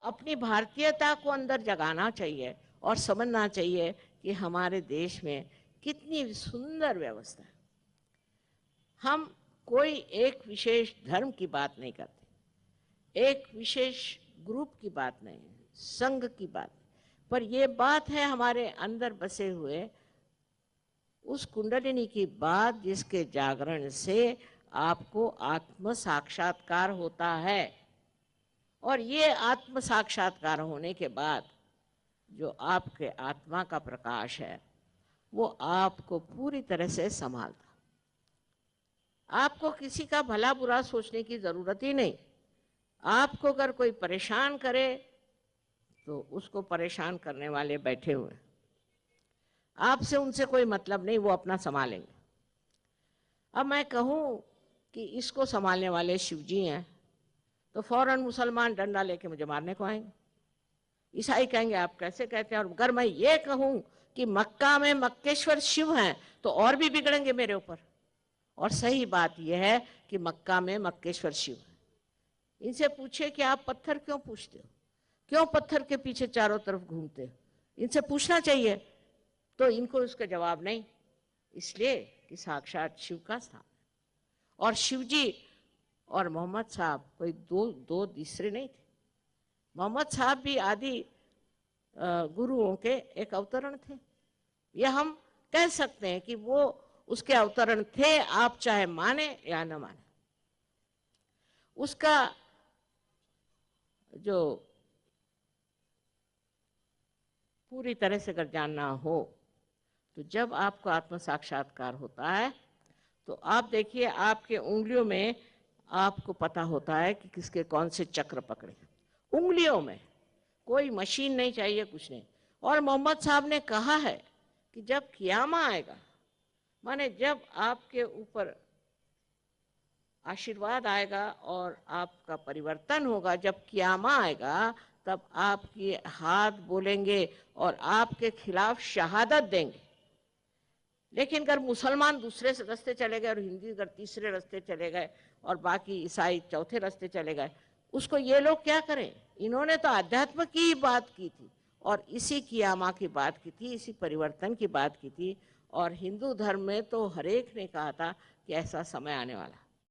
अपनी भारतीयता को अंदर जगाना चाहिए और समझना चाहिए कि हमारे देश में कितनी सुंदर व्यवस्था है। हम कोई एक विशेष धर्म की बात नहीं करते, एक विशेष ग्रुप की बात नहीं, संघ की बात, पर ये बात है हमारे अंदर बसे हुए उस कुंडलिनी की बात जिसके जागरण से आपको आत्म साक्षात्कार होता है। और ये आत्म साक्षात्कार होने के बाद जो आपके आत्मा का प्रकाश है वो आपको पूरी तरह से संभालता। आपको किसी का भला बुरा सोचने की जरूरत ही नहीं। आपको अगर कोई परेशान करे तो उसको परेशान करने वाले बैठे हुए, आपसे उनसे कोई मतलब नहीं, वो अपना संभालेंगे। अब मैं कहूं कि इसको संभालने वाले शिव जी हैं तो फौरन मुसलमान डंडा लेके मुझे मारने को आएंगे, ईसाई कहेंगे आप कैसे कहते हैं। और अगर मैं ये कहूं कि मक्का में मक्केश्वर शिव हैं तो और भी बिगड़ेंगे मेरे ऊपर। और सही बात यह है कि मक्का में मक्केश्वर शिव है। इनसे पूछे कि आप पत्थर क्यों पूछते हो, क्यों पत्थर के पीछे चारों तरफ घूमते हो, इनसे पूछना चाहिए। तो इनको उसका जवाब नहीं, इसलिए कि साक्षात शिव का स्थान। और शिव जी और मोहम्मद साहब कोई दो तीसरे नहीं थे। मोहम्मद साहब भी आदि गुरुओं के एक अवतरण थे। यह हम कह सकते हैं कि वो उसके अवतरण थे, आप चाहे माने या न माने। उसका जो पूरी तरह से अगर जानना हो तो जब आपको आत्म साक्षात्कार होता है तो आप देखिए आपके उंगलियों में आपको पता होता है कि किसके कौन से चक्र पकड़े। उंगलियों में, कोई मशीन नहीं चाहिए, कुछ नहीं। और मोहम्मद साहब ने कहा है कि जब क़यामा आएगा, माने जब आपके ऊपर आशीर्वाद आएगा और आपका परिवर्तन होगा, जब क़यामा आएगा तब आपके हाथ बोलेंगे और आपके खिलाफ शहादत देंगे। लेकिन अगर मुसलमान दूसरे रास्ते चले गए और हिंदू अगर तीसरे रास्ते चले गए और बाकी ईसाई चौथे रास्ते चले गए, उसको ये लोग क्या करें। इन्होंने तो आध्यात्म की बात की थी और इसी क़यामा की बात की थी, इसी परिवर्तन की बात की थी। और हिंदू धर्म में तो हर एक ने कहा था कि ऐसा समय आने वाला।